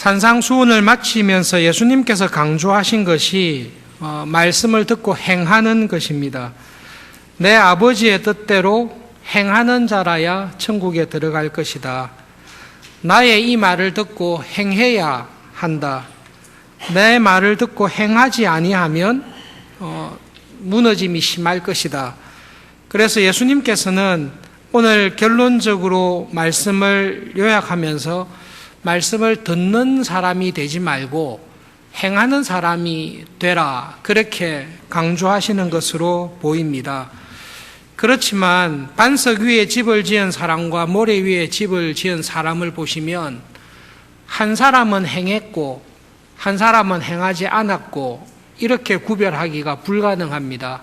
산상수훈을 마치면서 예수님께서 강조하신 것이 말씀을 듣고 행하는 것입니다. 내 아버지의 뜻대로 행하는 자라야 천국에 들어갈 것이다. 나의 이 말을 듣고 행해야 한다. 내 말을 듣고 행하지 아니하면 무너짐이 심할 것이다. 그래서 예수님께서는 오늘 결론적으로 말씀을 요약하면서 말씀을 듣는 사람이 되지 말고 행하는 사람이 되라, 그렇게 강조하시는 것으로 보입니다. 그렇지만 반석 위에 집을 지은 사람과 모래 위에 집을 지은 사람을 보시면 한 사람은 행했고 한 사람은 행하지 않았고 이렇게 구별하기가 불가능합니다.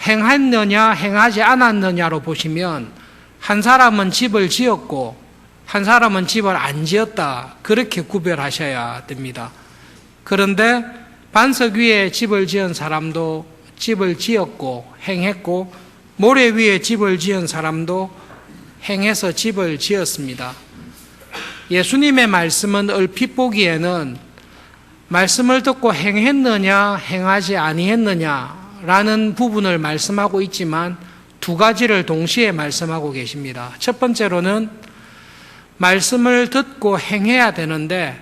행했느냐 행하지 않았느냐로 보시면 한 사람은 집을 지었고 한 사람은 집을 안 지었다, 그렇게 구별하셔야 됩니다. 그런데 반석 위에 집을 지은 사람도 집을 지었고 행했고 모래 위에 집을 지은 사람도 행해서 집을 지었습니다. 예수님의 말씀은 얼핏 보기에는 말씀을 듣고 행했느냐 행하지 아니했느냐라는 부분을 말씀하고 있지만 두 가지를 동시에 말씀하고 계십니다. 첫 번째로는 말씀을 듣고 행해야 되는데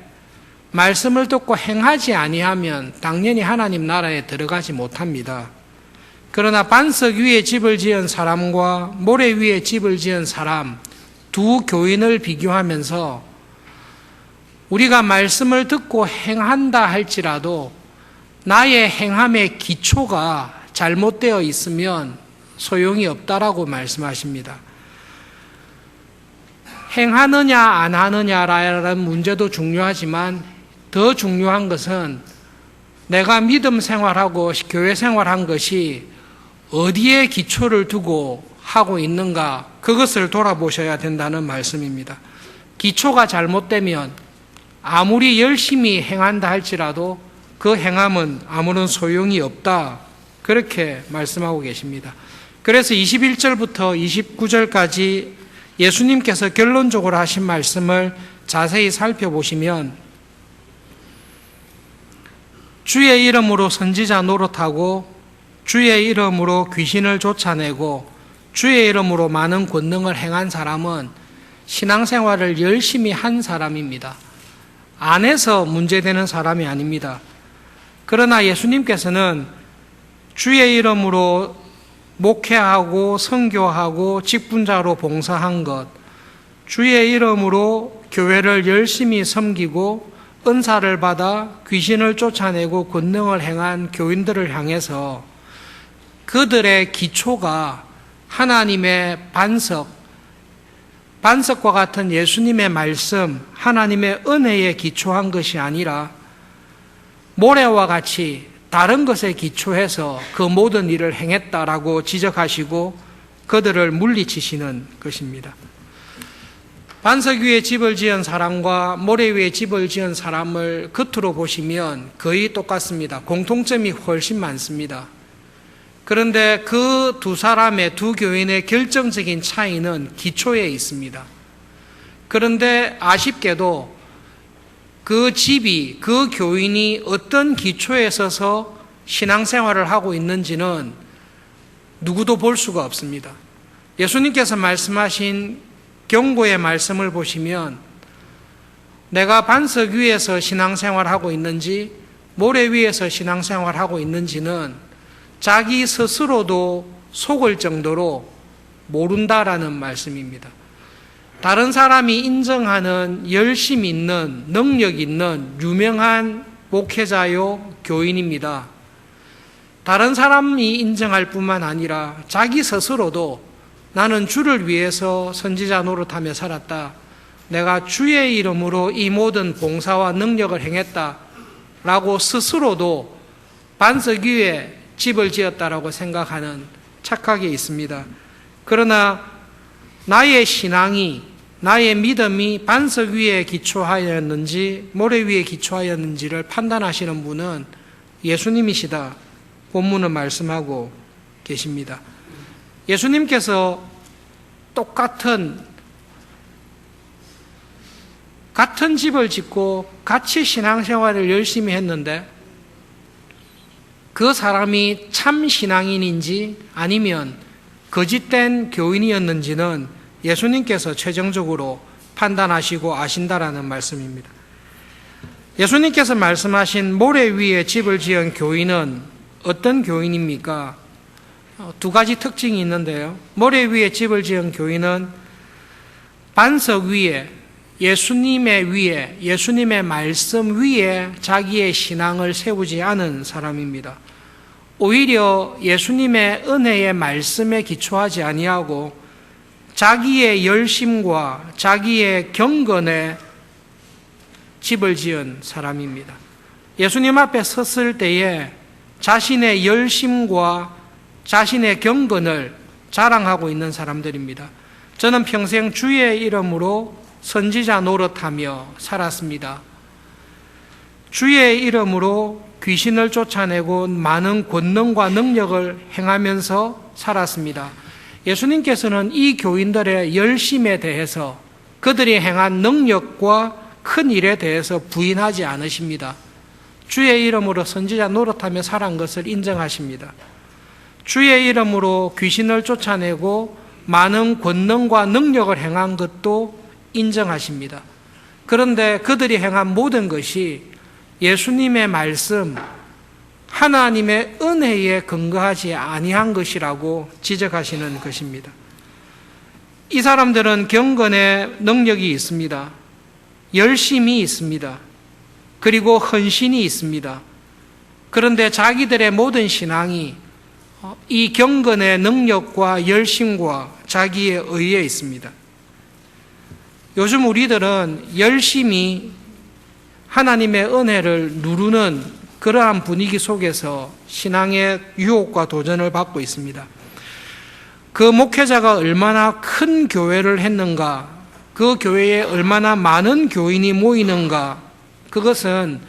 말씀을 듣고 행하지 아니하면 당연히 하나님 나라에 들어가지 못합니다. 그러나 반석 위에 집을 지은 사람과 모래 위에 집을 지은 사람 두 교인을 비교하면서 우리가 말씀을 듣고 행한다 할지라도 나의 행함의 기초가 잘못되어 있으면 소용이 없다라고 말씀하십니다. 행하느냐 안 하느냐라는 문제도 중요하지만 더 중요한 것은 내가 믿음 생활하고 교회 생활한 것이 어디에 기초를 두고 하고 있는가, 그것을 돌아보셔야 된다는 말씀입니다. 기초가 잘못되면 아무리 열심히 행한다 할지라도 그 행함은 아무런 소용이 없다, 그렇게 말씀하고 계십니다. 그래서 21절부터 29절까지 예수님께서 결론적으로 하신 말씀을 자세히 살펴보시면 주의 이름으로 선지자 노릇하고 주의 이름으로 귀신을 쫓아내고 주의 이름으로 많은 권능을 행한 사람은 신앙생활을 열심히 한 사람입니다. 안 해서 문제되는 사람이 아닙니다. 그러나 예수님께서는 주의 이름으로 목회하고 선교하고 직분자로 봉사한 것, 주의 이름으로 교회를 열심히 섬기고 은사를 받아 귀신을 쫓아내고 권능을 행한 교인들을 향해서 그들의 기초가 하나님의 반석과 같은 예수님의 말씀, 하나님의 은혜에 기초한 것이 아니라 모래와 같이 다른 것에 기초해서 그 모든 일을 행했다라고 지적하시고 그들을 물리치시는 것입니다. 반석 위에 집을 지은 사람과 모래 위에 집을 지은 사람을 겉으로 보시면 거의 똑같습니다. 공통점이 훨씬 많습니다. 그런데 그 두 사람의, 두 교인의 결정적인 차이는 기초에 있습니다. 그런데 아쉽게도 그 집이, 그 교인이 어떤 기초에 서서 신앙생활을 하고 있는지는 누구도 볼 수가 없습니다. 예수님께서 말씀하신 경고의 말씀을 보시면 내가 반석 위에서 신앙생활하고 있는지 모래 위에서 신앙생활하고 있는지는 자기 스스로도 속을 정도로 모른다라는 말씀입니다. 다른 사람이 인정하는 열심 있는, 능력 있는 유명한 목회자요, 교인입니다. 다른 사람이 인정할 뿐만 아니라 자기 스스로도 나는 주를 위해서 선지자 노릇하며 살았다. 내가 주의 이름으로 이 모든 봉사와 능력을 행했다. 라고 스스로도 반석 위에 집을 지었다라고 생각하는 착각이 있습니다. 그러나 나의 신앙이, 나의 믿음이 반석 위에 기초하였는지 모래 위에 기초하였는지를 판단하시는 분은 예수님이시다. 본문은 말씀하고 계십니다. 예수님께서 똑같은 같은 집을 짓고 같이 신앙생활을 열심히 했는데 그 사람이 참 신앙인인지 아니면 거짓된 교인이었는지는 예수님께서 최종적으로 판단하시고 아신다라는 말씀입니다. 예수님께서 말씀하신 모래 위에 집을 지은 교인은 어떤 교인입니까? 두 가지 특징이 있는데요. 모래 위에 집을 지은 교인은 반석 위에 예수님의 말씀 위에 자기의 신앙을 세우지 않은 사람입니다. 오히려 예수님의 은혜의 말씀에 기초하지 아니하고 자기의 열심과 자기의 경건에 집을 지은 사람입니다. 예수님 앞에 섰을 때에 자신의 열심과 자신의 경건을 자랑하고 있는 사람들입니다. 저는 평생 주의 이름으로 선지자 노릇하며 살았습니다. 주의 이름으로 귀신을 쫓아내고 많은 권능과 능력을 행하면서 살았습니다. 예수님께서는 이 교인들의 열심에 대해서 그들이 행한 능력과 큰 일에 대해서 부인하지 않으십니다. 주의 이름으로 선지자 노릇하며 살아간 것을 인정하십니다. 주의 이름으로 귀신을 쫓아내고 많은 권능과 능력을 행한 것도 인정하십니다. 그런데 그들이 행한 모든 것이 예수님의 말씀, 하나님의 은혜에 근거하지 아니한 것이라고 지적하시는 것입니다. 이 사람들은 경건의 능력이 있습니다. 열심이 있습니다. 그리고 헌신이 있습니다. 그런데 자기들의 모든 신앙이 이 경건의 능력과 열심과 자기의 의에 있습니다. 요즘 우리들은 열심히 하나님의 은혜를 누르는 그러한 분위기 속에서 신앙의 유혹과 도전을 받고 있습니다. 그 목회자가 얼마나 큰 교회를 했는가, 그 교회에 얼마나 많은 교인이 모이는가, 그것은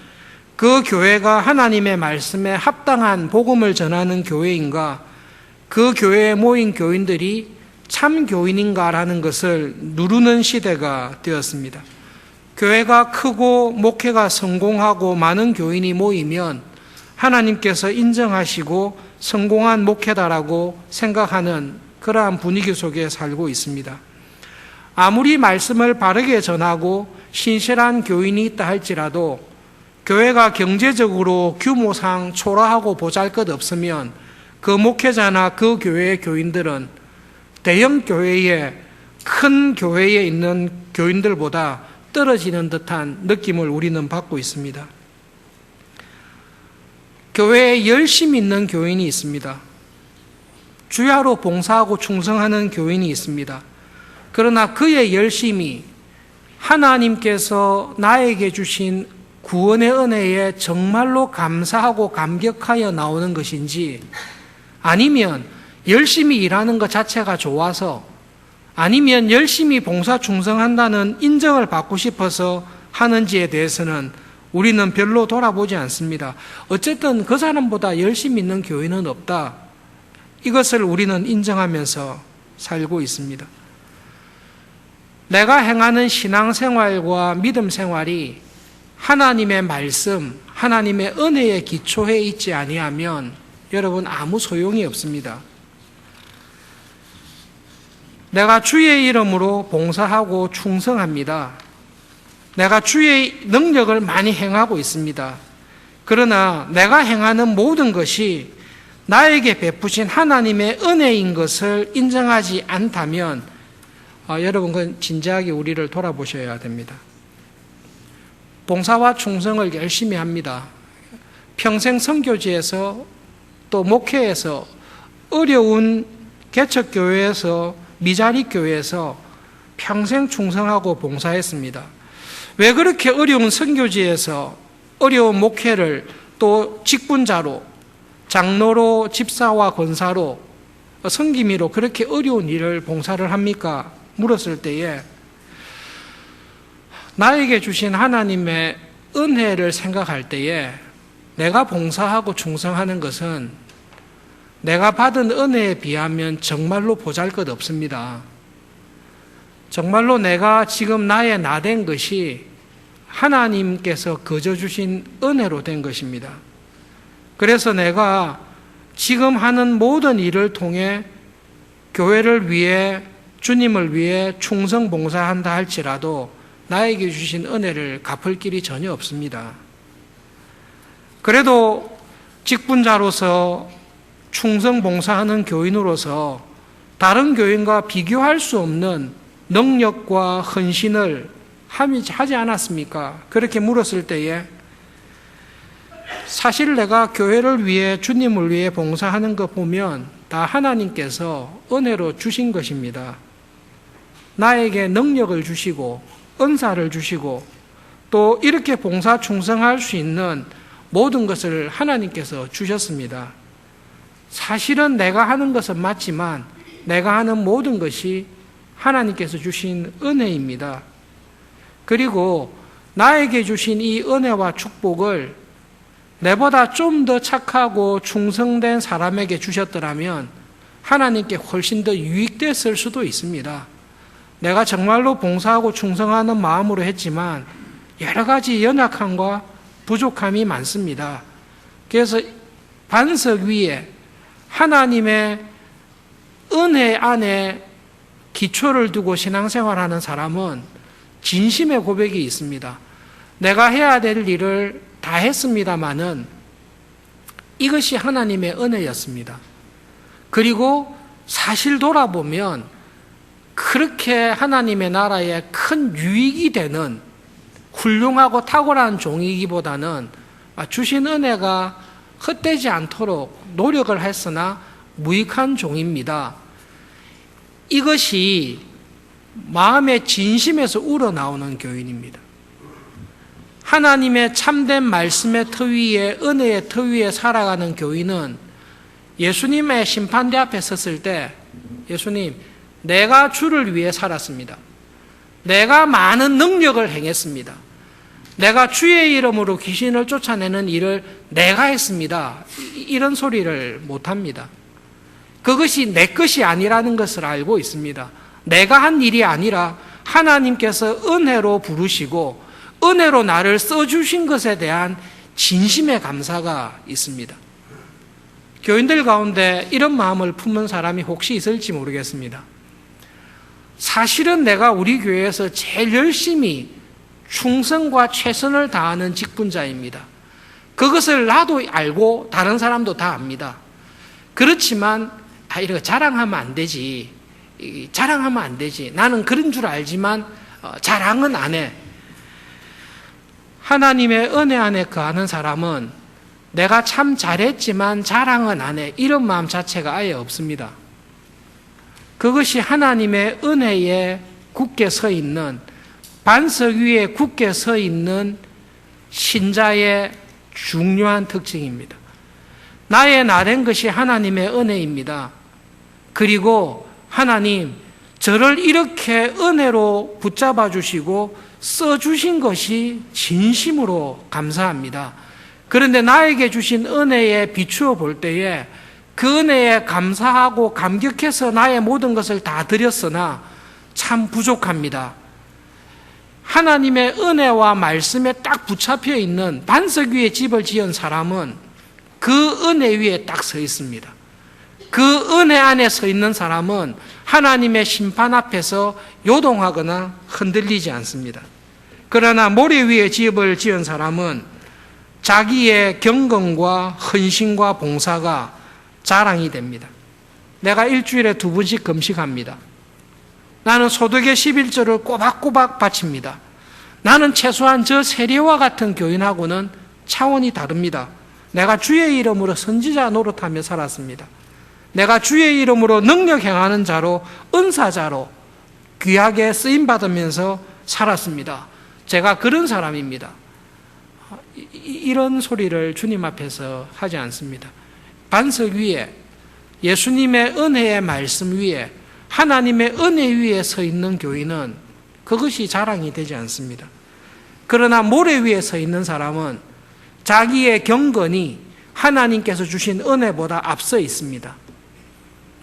그 교회가 하나님의 말씀에 합당한 복음을 전하는 교회인가, 그 교회에 모인 교인들이 참 교인인가라는 것을 누르는 시대가 되었습니다. 교회가 크고 목회가 성공하고 많은 교인이 모이면 하나님께서 인정하시고 성공한 목회다라고 생각하는 그러한 분위기 속에 살고 있습니다. 아무리 말씀을 바르게 전하고 신실한 교인이 있다 할지라도 교회가 경제적으로 규모상 초라하고 보잘것없으면 그 목회자나 그 교회의 교인들은 대형 교회에, 큰 교회에 있는 교인들보다 떨어지는 듯한 느낌을 우리는 받고 있습니다. 교회에 열심히 있는 교인이 있습니다. 주야로 봉사하고 충성하는 교인이 있습니다. 그러나 그의 열심이 하나님께서 나에게 주신 구원의 은혜에 정말로 감사하고 감격하여 나오는 것인지, 아니면 열심히 일하는 것 자체가 좋아서, 아니면 열심히 봉사 충성한다는 인정을 받고 싶어서 하는지에 대해서는 우리는 별로 돌아보지 않습니다. 어쨌든 그 사람보다 열심히 있는 교인은 없다. 이것을 우리는 인정하면서 살고 있습니다. 내가 행하는 신앙생활과 믿음생활이 하나님의 말씀, 하나님의 은혜에 기초해 있지 아니하면 여러분 아무 소용이 없습니다. 내가 주의 이름으로 봉사하고 충성합니다. 내가 주의 능력을 많이 행하고 있습니다. 그러나 내가 행하는 모든 것이 나에게 베푸신 하나님의 은혜인 것을 인정하지 않다면 여러분 그건 진지하게 우리를 돌아보셔야 됩니다. 봉사와 충성을 열심히 합니다. 평생 선교지에서 또 목회에서 어려운 개척교회에서 미자리 교회에서 평생 충성하고 봉사했습니다. 왜 그렇게 어려운 선교지에서 어려운 목회를 또 직분자로, 장로로, 집사와 권사로, 섬김이로 그렇게 어려운 일을 봉사를 합니까? 물었을 때에 나에게 주신 하나님의 은혜를 생각할 때에 내가 봉사하고 충성하는 것은 내가 받은 은혜에 비하면 정말로 보잘것없습니다. 정말로 내가 지금 나의 나된 것이 하나님께서 거저 주신 은혜로 된 것입니다. 그래서 내가 지금 하는 모든 일을 통해 교회를 위해, 주님을 위해 충성 봉사한다 할지라도 나에게 주신 은혜를 갚을 길이 전혀 없습니다. 그래도 직분자로서 충성 봉사하는 교인으로서 다른 교인과 비교할 수 없는 능력과 헌신을 하지 않았습니까? 그렇게 물었을 때에 사실 내가 교회를 위해, 주님을 위해 봉사하는 것 보면 다 하나님께서 은혜로 주신 것입니다. 나에게 능력을 주시고 은사를 주시고 또 이렇게 봉사 충성할 수 있는 모든 것을 하나님께서 주셨습니다. 사실은 내가 하는 것은 맞지만 내가 하는 모든 것이 하나님께서 주신 은혜입니다. 그리고 나에게 주신 이 은혜와 축복을 내보다 좀 더 착하고 충성된 사람에게 주셨더라면 하나님께 훨씬 더 유익됐을 수도 있습니다. 내가 정말로 봉사하고 충성하는 마음으로 했지만 여러 가지 연약함과 부족함이 많습니다. 그래서 반석 위에 하나님의 은혜 안에 기초를 두고 신앙생활하는 사람은 진심의 고백이 있습니다. 내가 해야 될 일을 다 했습니다마는 이것이 하나님의 은혜였습니다. 그리고 사실 돌아보면 그렇게 하나님의 나라에 큰 유익이 되는 훌륭하고 탁월한 종이기보다는 주신 은혜가 헛되지 않도록 노력을 했으나 무익한 종입니다. 이것이 마음의 진심에서 우러나오는 교인입니다. 하나님의 참된 말씀의 터 위에, 은혜의 터 위에 살아가는 교인은 예수님의 심판대 앞에 섰을 때 예수님, 내가 주를 위해 살았습니다. 내가 많은 능력을 행했습니다. 내가 주의 이름으로 귀신을 쫓아내는 일을 내가 했습니다. 이런 소리를 못합니다. 그것이 내 것이 아니라는 것을 알고 있습니다. 내가 한 일이 아니라 하나님께서 은혜로 부르시고 은혜로 나를 써주신 것에 대한 진심의 감사가 있습니다. 교인들 가운데 이런 마음을 품은 사람이 혹시 있을지 모르겠습니다. 사실은 내가 우리 교회에서 제일 열심히 충성과 최선을 다하는 직분자입니다. 그것을 나도 알고 다른 사람도 다 압니다. 그렇지만 이거 자랑하면 안 되지. 자랑하면 안 되지. 나는 그런 줄 알지만 자랑은 안 해. 하나님의 은혜 안에 거하는 사람은 내가 참 잘했지만 자랑은 안 해. 이런 마음 자체가 아예 없습니다. 그것이 하나님의 은혜에 굳게 서 있는, 반석 위에 굳게 서 있는 신자의 중요한 특징입니다. 나의 나된 것이 하나님의 은혜입니다. 그리고 하나님, 저를 이렇게 은혜로 붙잡아 주시고 써주신 것이 진심으로 감사합니다. 그런데 나에게 주신 은혜에 비추어 볼 때에 그 은혜에 감사하고 감격해서 나의 모든 것을 다 드렸으나 참 부족합니다. 하나님의 은혜와 말씀에 딱 붙잡혀 있는 반석 위에 집을 지은 사람은 그 은혜 위에 딱 서 있습니다. 그 은혜 안에 서 있는 사람은 하나님의 심판 앞에서 요동하거나 흔들리지 않습니다. 그러나 모래 위에 집을 지은 사람은 자기의 경건과 헌신과 봉사가 자랑이 됩니다. 내가 일주일에 2번씩 금식합니다. 나는 소득의 11조를 꼬박꼬박 바칩니다. 나는 최소한 저 세례와 같은 교인하고는 차원이 다릅니다. 내가 주의 이름으로 선지자 노릇하며 살았습니다. 내가 주의 이름으로 능력 행하는 자로, 은사자로 귀하게 쓰임받으면서 살았습니다. 제가 그런 사람입니다. 이런 소리를 주님 앞에서 하지 않습니다. 반석 위에, 예수님의 은혜의 말씀 위에, 하나님의 은혜 위에 서 있는 교인은 그것이 자랑이 되지 않습니다. 그러나 모래 위에 서 있는 사람은 자기의 경건이 하나님께서 주신 은혜보다 앞서 있습니다.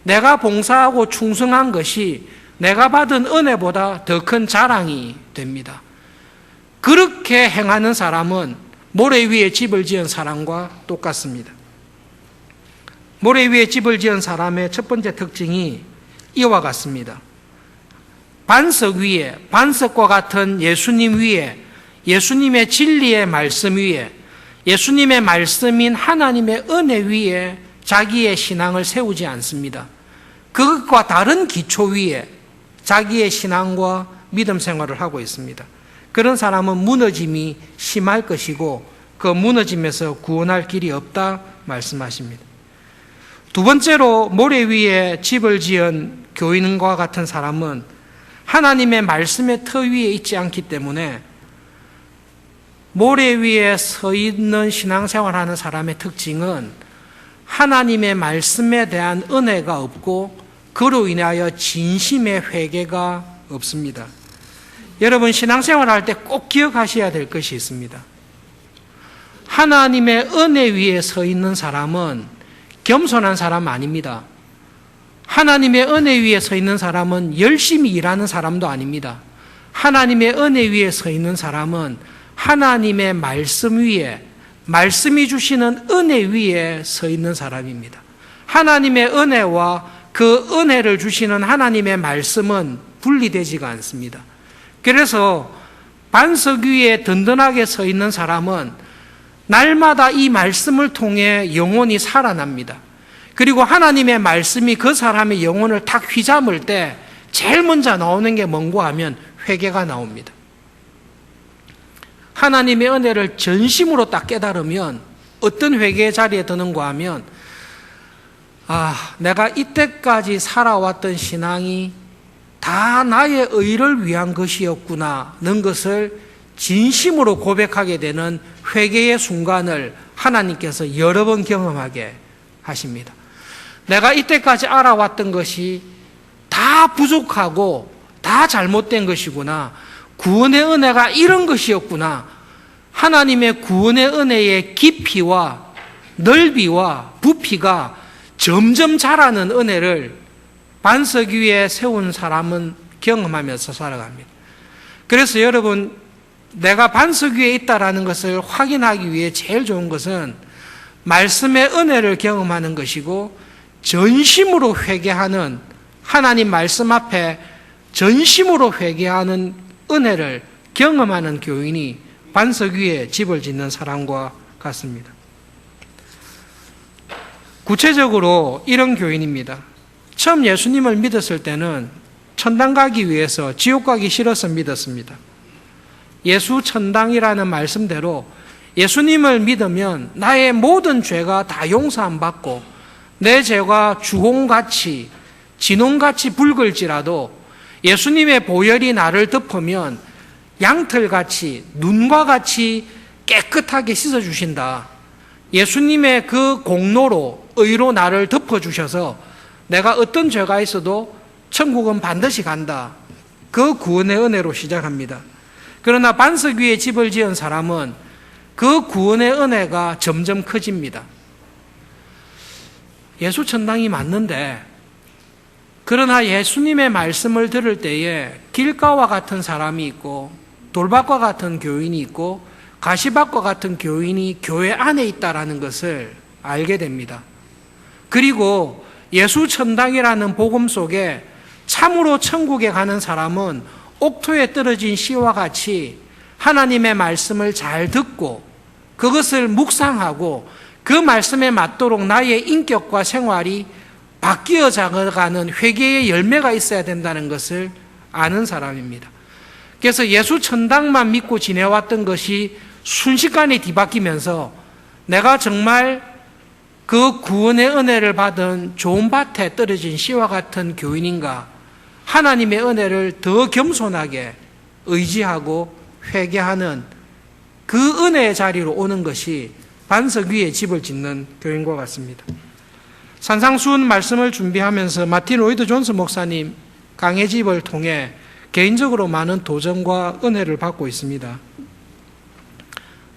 내가 봉사하고 충성한 것이 내가 받은 은혜보다 더 큰 자랑이 됩니다. 그렇게 행하는 사람은 모래 위에 집을 지은 사람과 똑같습니다. 모래 위에 집을 지은 사람의 첫 번째 특징이 이와 같습니다. 반석 위에, 반석과 같은 예수님 위에, 예수님의 진리의 말씀 위에, 예수님의 말씀인 하나님의 은혜 위에 자기의 신앙을 세우지 않습니다. 그것과 다른 기초 위에 자기의 신앙과 믿음 생활을 하고 있습니다. 그런 사람은 무너짐이 심할 것이고 그 무너짐에서 구원할 길이 없다 말씀하십니다. 두 번째로 모래 위에 집을 지은 교인과 같은 사람은 하나님의 말씀의 터 위에 있지 않기 때문에 모래 위에 서 있는 신앙생활하는 사람의 특징은 하나님의 말씀에 대한 은혜가 없고 그로 인하여 진심의 회개가 없습니다. 여러분 신앙생활할 때 꼭 기억하셔야 될 것이 있습니다. 하나님의 은혜 위에 서 있는 사람은 겸손한 사람 아닙니다. 하나님의 은혜 위에 서 있는 사람은 열심히 일하는 사람도 아닙니다. 하나님의 은혜 위에 서 있는 사람은 하나님의 말씀 위에, 말씀이 주시는 은혜 위에 서 있는 사람입니다. 하나님의 은혜와 그 은혜를 주시는 하나님의 말씀은 분리되지가 않습니다. 그래서 반석 위에 든든하게 서 있는 사람은 날마다 이 말씀을 통해 영혼이 살아납니다. 그리고 하나님의 말씀이 그 사람의 영혼을 탁 휘잡을 때 제일 먼저 나오는 게 뭔고 하면 회개가 나옵니다. 하나님의 은혜를 전심으로 딱 깨달으면 어떤 회개의 자리에 드는가 하면 내가 이때까지 살아왔던 신앙이 다 나의 의를 위한 것이었구나는 것을 진심으로 고백하게 되는 회개의 순간을 하나님께서 여러 번 경험하게 하십니다. 내가 이때까지 알아왔던 것이 다 부족하고 다 잘못된 것이구나. 구원의 은혜가 이런 것이었구나. 하나님의 구원의 은혜의 깊이와 넓이와 부피가 점점 자라는 은혜를 반석 위에 세운 사람은 경험하면서 살아갑니다. 그래서 여러분, 내가 반석 위에 있다라는 것을 확인하기 위해 제일 좋은 것은 말씀의 은혜를 경험하는 것이고 전심으로 회개하는, 하나님 말씀 앞에 전심으로 회개하는 은혜를 경험하는 교인이 반석 위에 집을 짓는 사람과 같습니다. 구체적으로 이런 교인입니다. 처음 예수님을 믿었을 때는 천당 가기 위해서 지옥 가기 싫어서 믿었습니다. 예수 천당이라는 말씀대로 예수님을 믿으면 나의 모든 죄가 다 용서함 받고 내 죄가 주홍같이 진홍같이 붉을지라도 예수님의 보혈이 나를 덮으면 양털같이 눈과 같이 깨끗하게 씻어주신다. 예수님의 그 공로로 의로 나를 덮어주셔서 내가 어떤 죄가 있어도 천국은 반드시 간다. 그 구원의 은혜로 시작합니다. 그러나 반석 위에 집을 지은 사람은 그 구원의 은혜가 점점 커집니다. 예수 천당이 맞는데, 그러나 예수님의 말씀을 들을 때에 길가와 같은 사람이 있고 돌밭과 같은 교인이 있고 가시밭과 같은 교인이 교회 안에 있다라는 것을 알게 됩니다. 그리고 예수 천당이라는 복음 속에 참으로 천국에 가는 사람은 옥토에 떨어진 씨와 같이 하나님의 말씀을 잘 듣고 그것을 묵상하고 그 말씀에 맞도록 나의 인격과 생활이 바뀌어 가는 회개의 열매가 있어야 된다는 것을 아는 사람입니다. 그래서 예수 천당만 믿고 지내왔던 것이 순식간에 뒤바뀌면서 내가 정말 그 구원의 은혜를 받은 좋은 밭에 떨어진 씨와 같은 교인인가, 하나님의 은혜를 더 겸손하게 의지하고 회개하는 그 은혜의 자리로 오는 것이 반석 위에 집을 짓는 교인과 같습니다. 산상수훈 말씀을 준비하면서 마틴 로이드 존스 목사님 강해 집을 통해 개인적으로 많은 도전과 은혜를 받고 있습니다.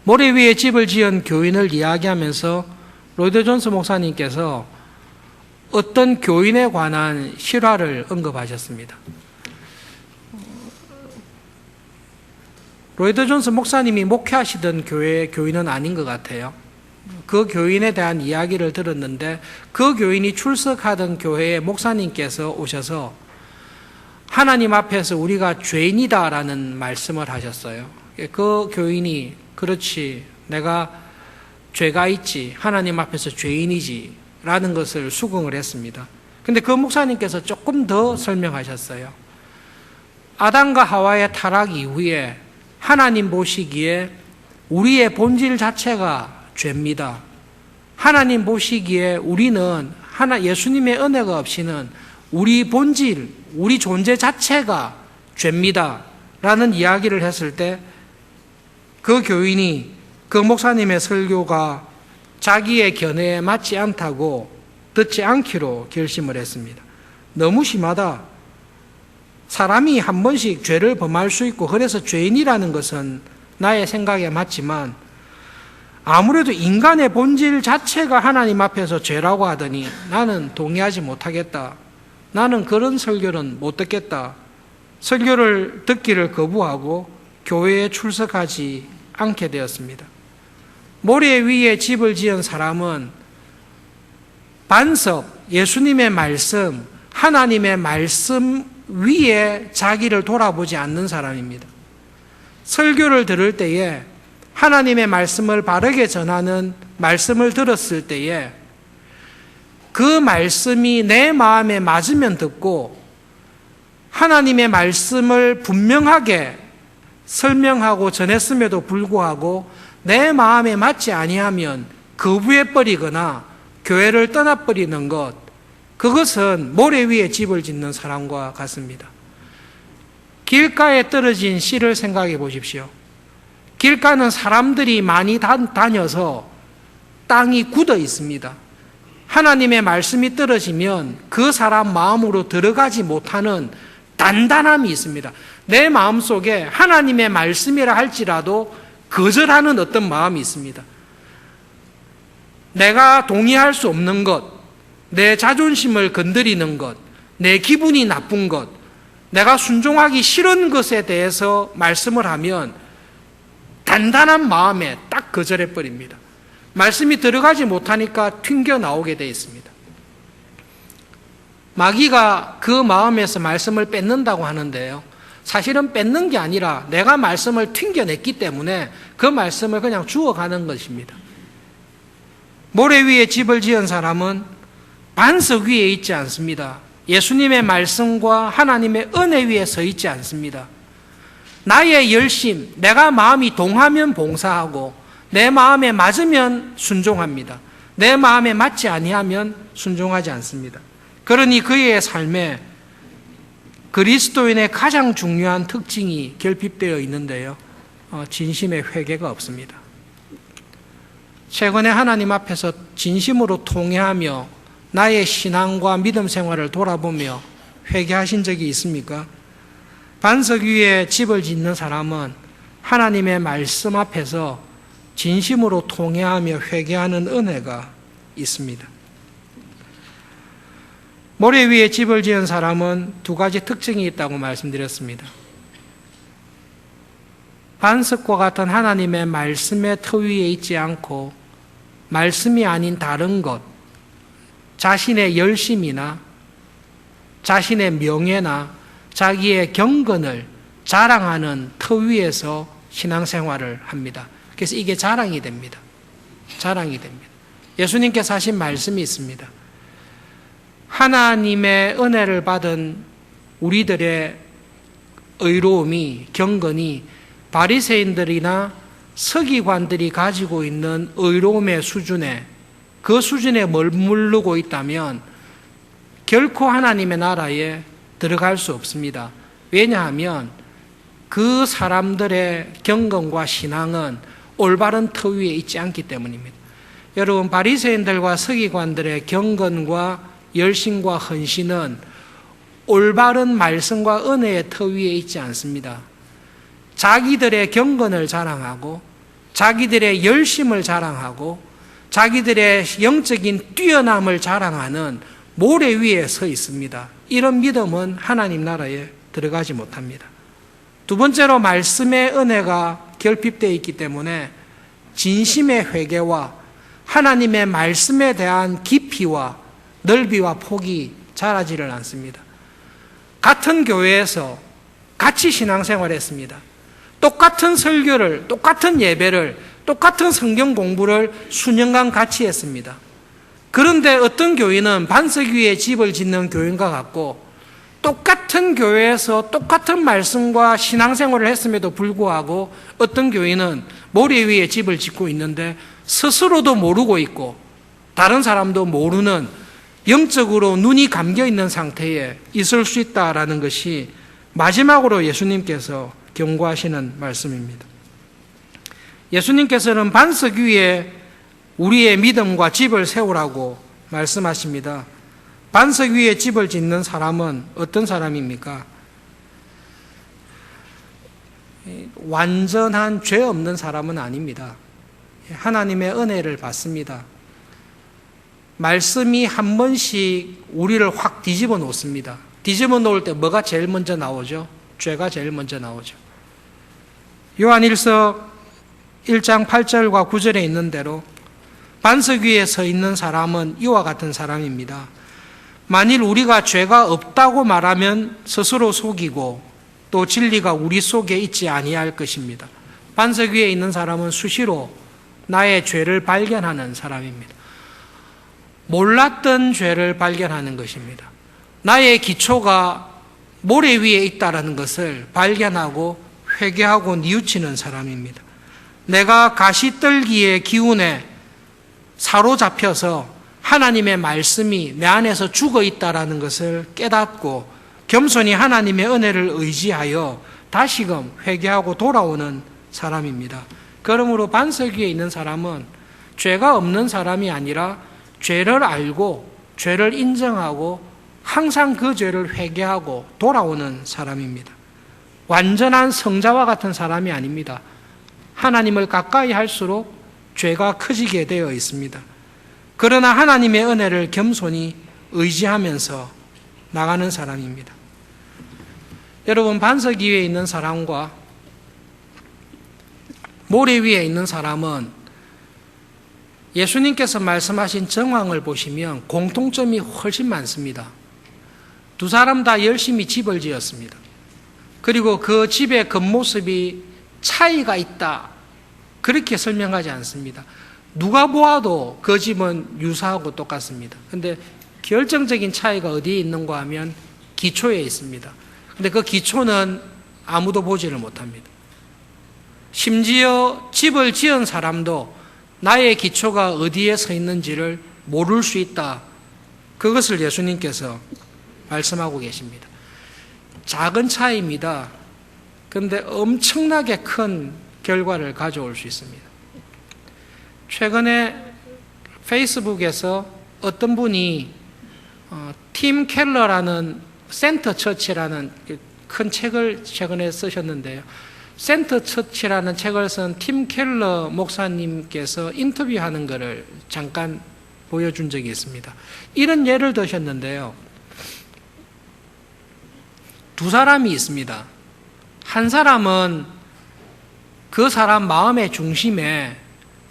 모래 위에 집을 지은 교인을 이야기하면서 로이드 존스 목사님께서 어떤 교인에 관한 실화를 언급하셨습니다. 로이드 존스 목사님이 목회하시던 교인은 아닌 것 같아요. 그 교인에 대한 이야기를 들었는데 그 교인이 출석하던 교회에 목사님께서 오셔서 하나님 앞에서 우리가 죄인이다라는 말씀을 하셨어요. 그 교인이 그렇지, 내가 죄가 있지, 하나님 앞에서 죄인이지 라는 것을 수긍을 했습니다. 근데 그 목사님께서 조금 더 설명하셨어요. 아담과 하와의 타락 이후에 하나님 보시기에 우리의 본질 자체가 죄입니다. 하나님 보시기에 우리는 예수님의 은혜가 없이는 우리 본질, 우리 존재 자체가 죄입니다 라는 이야기를 했을 때 그 교인이 그 목사님의 설교가 자기의 견해에 맞지 않다고 듣지 않기로 결심을 했습니다. 너무 심하다. 사람이 한 번씩 죄를 범할 수 있고 그래서 죄인이라는 것은 나의 생각에 맞지만 아무래도 인간의 본질 자체가 하나님 앞에서 죄라고 하더니 나는 동의하지 못하겠다. 나는 그런 설교는 못 듣겠다. 설교를 듣기를 거부하고 교회에 출석하지 않게 되었습니다. 모래 위에 집을 지은 사람은 반석, 예수님의 말씀, 하나님의 말씀 위에 자기를 돌아보지 않는 사람입니다. 설교를 들을 때에 하나님의 말씀을 바르게 전하는 말씀을 들었을 때에 그 말씀이 내 마음에 맞으면 듣고 하나님의 말씀을 분명하게 설명하고 전했음에도 불구하고 내 마음에 맞지 아니하면 거부해버리거나 교회를 떠나버리는 것, 그것은 모래 위에 집을 짓는 사람과 같습니다. 길가에 떨어진 씨를 생각해 보십시오. 길가는 사람들이 많이 다녀서 땅이 굳어 있습니다. 하나님의 말씀이 떨어지면 그 사람 마음으로 들어가지 못하는 단단함이 있습니다. 내 마음속에 하나님의 말씀이라 할지라도 거절하는 어떤 마음이 있습니다. 내가 동의할 수 없는 것, 내 자존심을 건드리는 것, 내 기분이 나쁜 것, 내가 순종하기 싫은 것에 대해서 말씀을 하면 단단한 마음에 딱 거절해버립니다. 말씀이 들어가지 못하니까 튕겨나오게 되어 있습니다. 마귀가 그 마음에서 말씀을 뺏는다고 하는데요. 사실은 뺏는 게 아니라 내가 말씀을 튕겨냈기 때문에 그 말씀을 그냥 주워가는 것입니다. 모래 위에 집을 지은 사람은 반석 위에 있지 않습니다. 예수님의 말씀과 하나님의 은혜 위에 서 있지 않습니다. 나의 열심, 내가 마음이 동하면 봉사하고 내 마음에 맞으면 순종합니다. 내 마음에 맞지 아니하면 순종하지 않습니다. 그러니 그의 삶에 그리스도인의 가장 중요한 특징이 결핍되어 있는데요. 진심의 회개가 없습니다. 최근에 하나님 앞에서 진심으로 통회하며 나의 신앙과 믿음 생활을 돌아보며 회개하신 적이 있습니까? 반석 위에 집을 짓는 사람은 하나님의 말씀 앞에서 진심으로 통회하며 회개하는 은혜가 있습니다. 모래 위에 집을 지은 사람은 두 가지 특징이 있다고 말씀드렸습니다. 반석과 같은 하나님의 말씀의 터 위에 있지 않고 말씀이 아닌 다른 것, 자신의 열심이나 자신의 명예나 자기의 경건을 자랑하는 터 위에서 신앙생활을 합니다. 그래서 이게 자랑이 됩니다. 자랑이 됩니다. 예수님께서 하신 말씀이 있습니다. 하나님의 은혜를 받은 우리들의 의로움이, 경건이 바리새인들이나 서기관들이 가지고 있는 의로움의 수준에, 그 수준에 머무르고 있다면 결코 하나님의 나라에 들어갈 수 없습니다. 왜냐하면 그 사람들의 경건과 신앙은 올바른 터 위에 있지 않기 때문입니다. 여러분, 바리새인들과 서기관들의 경건과 열심과 헌신은 올바른 말씀과 은혜의 터 위에 있지 않습니다. 자기들의 경건을 자랑하고 자기들의 열심을 자랑하고 자기들의 영적인 뛰어남을 자랑하는 모래 위에 서 있습니다. 이런 믿음은 하나님 나라에 들어가지 못합니다. 두 번째로 말씀의 은혜가 결핍되어 있기 때문에 진심의 회개와 하나님의 말씀에 대한 깊이와 넓이와 폭이 자라지를 않습니다. 같은 교회에서 같이 신앙생활했습니다. 똑같은 설교를, 똑같은 예배를, 똑같은 성경 공부를 수년간 같이 했습니다. 그런데 어떤 교회는 반석 위에 집을 짓는 교인과 같고, 똑같은 교회에서 똑같은 말씀과 신앙생활을 했음에도 불구하고 어떤 교회는 모래 위에 집을 짓고 있는데 스스로도 모르고 있고 다른 사람도 모르는, 영적으로 눈이 감겨 있는 상태에 있을 수 있다라는 것이 마지막으로 예수님께서 경고하시는 말씀입니다. 예수님께서는 반석 위에 우리의 믿음과 집을 세우라고 말씀하십니다. 반석 위에 집을 짓는 사람은 어떤 사람입니까? 완전한 죄 없는 사람은 아닙니다. 하나님의 은혜를 받습니다. 말씀이 한 번씩 우리를 확 뒤집어 놓습니다. 뒤집어 놓을 때 뭐가 제일 먼저 나오죠? 죄가 제일 먼저 나오죠. 요한일서 1장 8절과 9절에 있는 대로 반석 위에 서 있는 사람은 이와 같은 사람입니다. 만일 우리가 죄가 없다고 말하면 스스로 속이고 또 진리가 우리 속에 있지 아니할 것입니다. 반석 위에 있는 사람은 수시로 나의 죄를 발견하는 사람입니다. 몰랐던 죄를 발견하는 것입니다. 나의 기초가 모래 위에 있다는 것을 발견하고 회개하고 뉘우치는 사람입니다. 내가 가시떨기의 기운에 사로잡혀서 하나님의 말씀이 내 안에서 죽어 있다는 것을 깨닫고 겸손히 하나님의 은혜를 의지하여 다시금 회개하고 돌아오는 사람입니다. 그러므로 반석 위에 있는 사람은 죄가 없는 사람이 아니라 죄를 알고 죄를 인정하고 항상 그 죄를 회개하고 돌아오는 사람입니다. 완전한 성자와 같은 사람이 아닙니다. 하나님을 가까이 할수록 죄가 커지게 되어 있습니다. 그러나 하나님의 은혜를 겸손히 의지하면서 나가는 사람입니다. 여러분, 반석 위에 있는 사람과 모래 위에 있는 사람은 예수님께서 말씀하신 정황을 보시면 공통점이 훨씬 많습니다. 두 사람 다 열심히 집을 지었습니다. 그리고 그 집의 겉모습이 차이가 있다, 그렇게 설명하지 않습니다. 누가 보아도 그 집은 유사하고 똑같습니다. 그런데 결정적인 차이가 어디에 있는가 하면 기초에 있습니다. 그런데 그 기초는 아무도 보지를 못합니다. 심지어 집을 지은 사람도 나의 기초가 어디에 서 있는지를 모를 수 있다. 그것을 예수님께서 말씀하고 계십니다. 작은 차이입니다. 그런데 엄청나게 큰 결과를 가져올 수 있습니다. 최근에 페이스북에서 어떤 분이 팀 켈러라는 센터 처치라는 큰 책을 최근에 쓰셨는데요. 센터 처치라는 책을 쓴 팀 켈러 목사님께서 인터뷰하는 것을 잠깐 보여준 적이 있습니다. 이런 예를 드셨는데요. 두 사람이 있습니다. 한 사람은 그 사람 마음의 중심에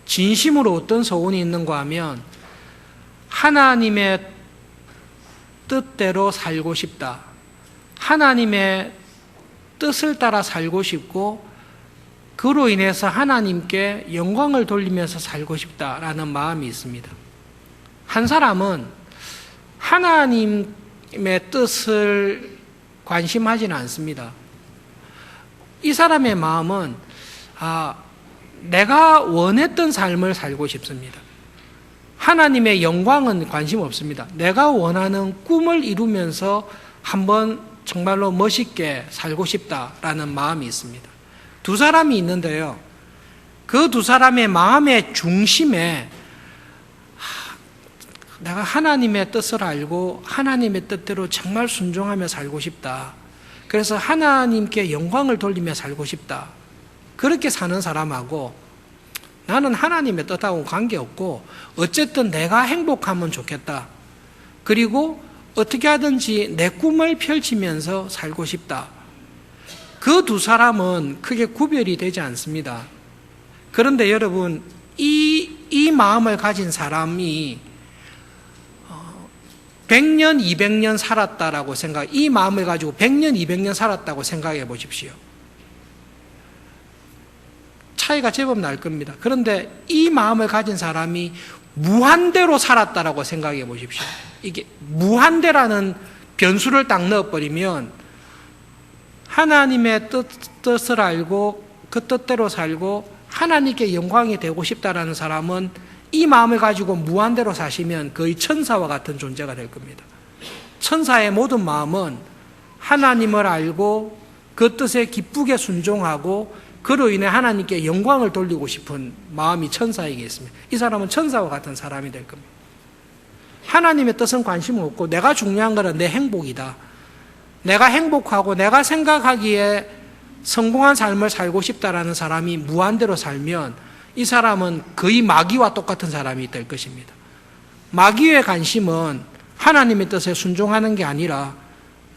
진심으로 어떤 소원이 있는가 하면 하나님의 뜻대로 살고 싶다. 하나님의 뜻을 따라 살고 싶고 그로 인해서 하나님께 영광을 돌리면서 살고 싶다라는 마음이 있습니다. 한 사람은 하나님의 뜻을 관심하지는 않습니다. 이 사람의 마음은 내가 원했던 삶을 살고 싶습니다. 하나님의 영광은 관심 없습니다. 내가 원하는 꿈을 이루면서 한번 정말로 멋있게 살고 싶다라는 마음이 있습니다. 두 사람이 있는데요. 그 두 사람의 마음의 중심에 내가 하나님의 뜻을 알고 하나님의 뜻대로 정말 순종하며 살고 싶다. 그래서 하나님께 영광을 돌리며 살고 싶다. 그렇게 사는 사람하고 나는 하나님의 뜻하고 관계없고 어쨌든 내가 행복하면 좋겠다. 그리고 어떻게 하든지 내 꿈을 펼치면서 살고 싶다. 그 두 사람은 크게 구별이 되지 않습니다. 그런데 여러분, 이 마음을 가진 사람이 100년, 200년 살았다라고 이 마음을 가지고 100년, 200년 살았다고 생각해 보십시오. 차이가 제법 날 겁니다. 그런데 이 마음을 가진 사람이 무한대로 살았다라고 생각해 보십시오. 이게 무한대라는 변수를 딱 넣어버리면 하나님의 뜻을 알고 그 뜻대로 살고 하나님께 영광이 되고 싶다라는 사람은 이 마음을 가지고 무한대로 사시면 거의 천사와 같은 존재가 될 겁니다. 천사의 모든 마음은 하나님을 알고 그 뜻에 기쁘게 순종하고 그로 인해 하나님께 영광을 돌리고 싶은 마음이 천사에게 있습니다. 이 사람은 천사와 같은 사람이 될 겁니다. 하나님의 뜻은 관심 없고 내가 중요한 것은 내 행복이다. 내가 행복하고 내가 생각하기에 성공한 삶을 살고 싶다라는 사람이 무한대로 살면 이 사람은 거의 마귀와 똑같은 사람이 될 것입니다. 마귀의 관심은 하나님의 뜻에 순종하는 게 아니라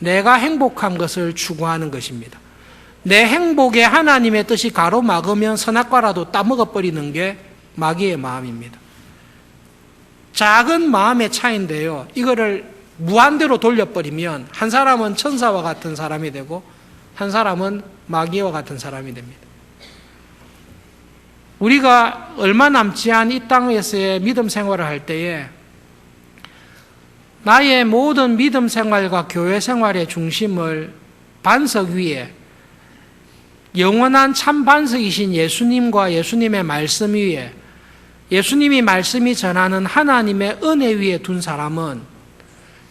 내가 행복한 것을 추구하는 것입니다. 내 행복에 하나님의 뜻이 가로막으면 선악과라도 따먹어버리는 게 마귀의 마음입니다. 작은 마음의 차이인데요. 이거를 무한대로 돌려버리면 한 사람은 천사와 같은 사람이 되고 한 사람은 마귀와 같은 사람이 됩니다. 우리가 얼마 남지 않은 이 땅에서의 믿음 생활을 할 때에 나의 모든 믿음 생활과 교회 생활의 중심을 반석 위에 영원한 참 반석이신 예수님과 예수님의 말씀 위에 예수님이 말씀이 전하는 하나님의 은혜 위에 둔 사람은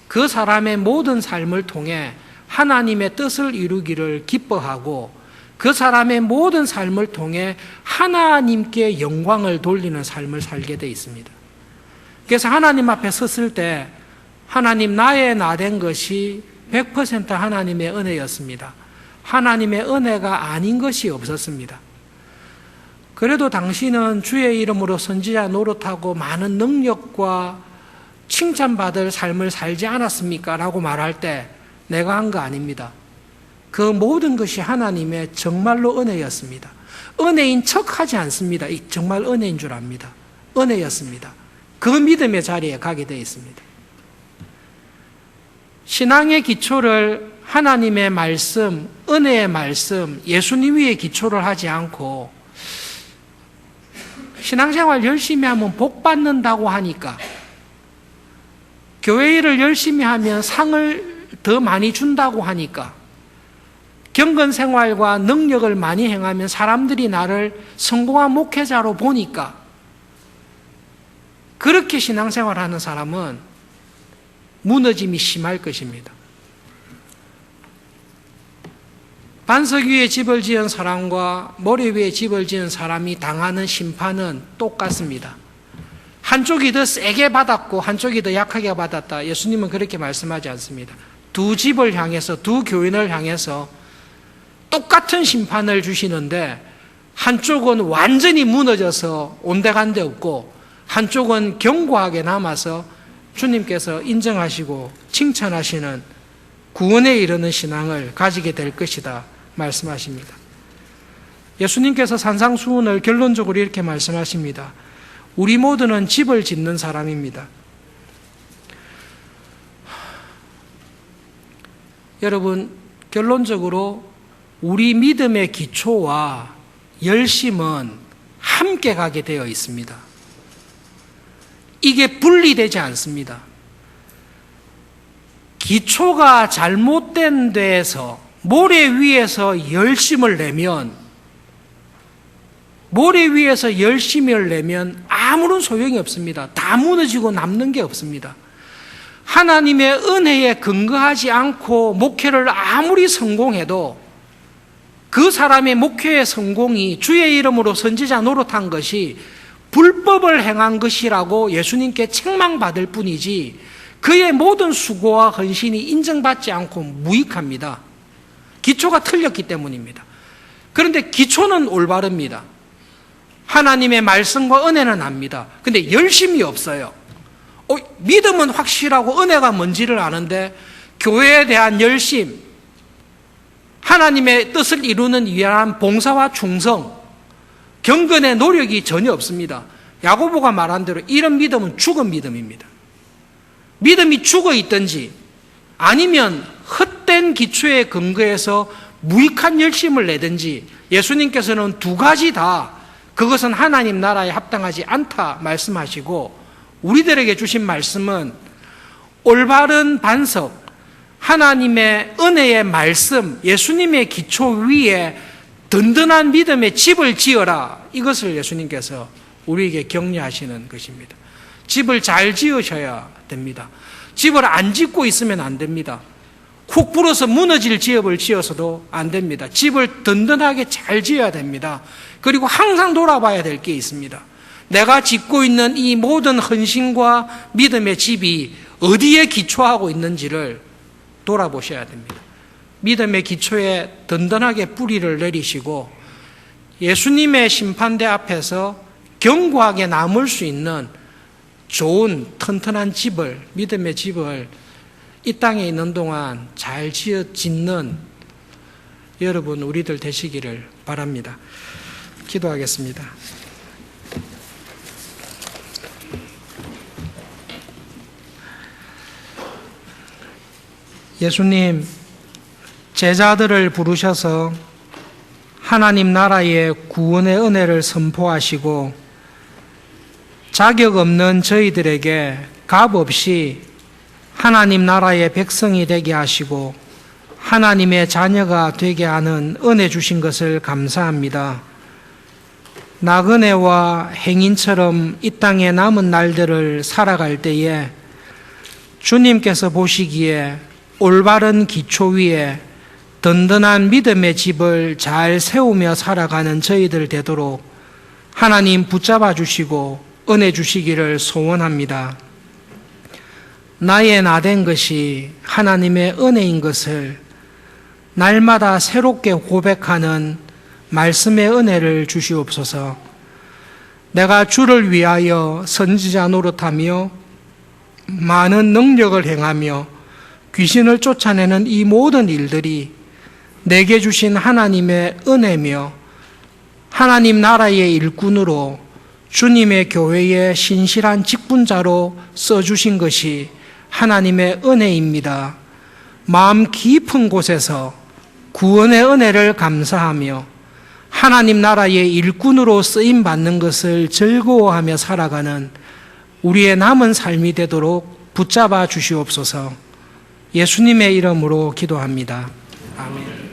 그 사람의 모든 삶을 통해 하나님의 뜻을 이루기를 기뻐하고 그 사람의 모든 삶을 통해 하나님께 영광을 돌리는 삶을 살게 되어 있습니다. 그래서 하나님 앞에 섰을 때 하나님 나의 나 된 것이 100% 하나님의 은혜였습니다. 하나님의 은혜가 아닌 것이 없었습니다. 그래도 당신은 주의 이름으로 선지자 노릇하고 많은 능력과 칭찬받을 삶을 살지 않았습니까? 라고 말할 때 내가 한 거 아닙니다. 그 모든 것이 하나님의 정말로 은혜였습니다. 은혜인 척하지 않습니다. 정말 은혜인 줄 압니다. 은혜였습니다. 그 믿음의 자리에 가게 되어 있습니다. 신앙의 기초를 하나님의 말씀, 은혜의 말씀, 예수님 위에 기초를 하지 않고 신앙생활 열심히 하면 복 받는다고 하니까 교회 일을 열심히 하면 상을 더 많이 준다고 하니까 경건 생활과 능력을 많이 행하면 사람들이 나를 성공한 목회자로 보니까 그렇게 신앙생활하는 사람은 무너짐이 심할 것입니다. 반석 위에 집을 지은 사람과 모래 위에 집을 지은 사람이 당하는 심판은 똑같습니다. 한쪽이 더 세게 받았고 한쪽이 더 약하게 받았다. 예수님은 그렇게 말씀하지 않습니다. 두 집을 향해서, 두 교인을 향해서 똑같은 심판을 주시는데 한쪽은 완전히 무너져서 온데간데 없고 한쪽은 견고하게 남아서 주님께서 인정하시고 칭찬하시는 구원에 이르는 신앙을 가지게 될 것이다 말씀하십니다. 예수님께서 산상수훈을 결론적으로 이렇게 말씀하십니다. 우리 모두는 집을 짓는 사람입니다. 여러분, 결론적으로 우리 믿음의 기초와 열심은 함께 가게 되어 있습니다. 이게 분리되지 않습니다. 기초가 잘못된 데에서 모래 위에서 열심을 내면 아무런 소용이 없습니다. 다 무너지고 남는 게 없습니다. 하나님의 은혜에 근거하지 않고 목회를 아무리 성공해도 그 사람의 목회의 성공이 주의 이름으로 선지자 노릇한 것이 불법을 행한 것이라고 예수님께 책망받을 뿐이지 그의 모든 수고와 헌신이 인정받지 않고 무익합니다. 기초가 틀렸기 때문입니다. 그런데 기초는 올바릅니다. 하나님의 말씀과 은혜는 압니다. 근데 열심이 없어요. 믿음은 확실하고 은혜가 뭔지를 아는데 교회에 대한 열심, 하나님의 뜻을 이루는 위한 봉사와 충성, 경건의 노력이 전혀 없습니다. 야고보가 말한 대로 이런 믿음은 죽은 믿음입니다. 믿음이 죽어 있든지 아니면 헛된 기초에 근거해서 무익한 열심을 내든지, 예수님께서는 두 가지 다 그것은 하나님 나라에 합당하지 않다 말씀하시고, 우리들에게 주신 말씀은 올바른 반석, 하나님의 은혜의 말씀, 예수님의 기초 위에 든든한 믿음의 집을 지어라, 이것을 예수님께서 우리에게 격려하시는 것입니다. 집을 잘 지으셔야 됩니다. 집을 안 짓고 있으면 안 됩니다. 쿡 불어서 무너질 지업을 지어서도 안 됩니다. 집을 든든하게 잘 지어야 됩니다. 그리고 항상 돌아봐야 될 게 있습니다. 내가 짓고 있는 이 모든 헌신과 믿음의 집이 어디에 기초하고 있는지를 돌아보셔야 됩니다. 믿음의 기초에 든든하게 뿌리를 내리시고 예수님의 심판대 앞에서 견고하게 남을 수 있는 좋은 튼튼한 집을, 믿음의 집을 이 땅에 있는 동안 잘 짓는 여러분, 우리들 되시기를 바랍니다. 기도하겠습니다. 예수님, 제자들을 부르셔서 하나님 나라의 구원의 은혜를 선포하시고 자격 없는 저희들에게 값없이 하나님 나라의 백성이 되게 하시고 하나님의 자녀가 되게 하는 은혜 주신 것을 감사합니다. 나그네와 행인처럼 이 땅에 남은 날들을 살아갈 때에 주님께서 보시기에 올바른 기초 위에 든든한 믿음의 집을 잘 세우며 살아가는 저희들 되도록 하나님 붙잡아 주시고 은혜 주시기를 소원합니다. 나의 나된 것이 하나님의 은혜인 것을 날마다 새롭게 고백하는 말씀의 은혜를 주시옵소서. 내가 주를 위하여 선지자 노릇하며 많은 능력을 행하며 귀신을 쫓아내는 이 모든 일들이 내게 주신 하나님의 은혜며 하나님 나라의 일꾼으로 주님의 교회의 신실한 직분자로 써주신 것이 하나님의 은혜입니다. 마음 깊은 곳에서 구원의 은혜를 감사하며 하나님 나라의 일꾼으로 쓰임받는 것을 즐거워하며 살아가는 우리의 남은 삶이 되도록 붙잡아 주시옵소서. 예수님의 이름으로 기도합니다. 아멘.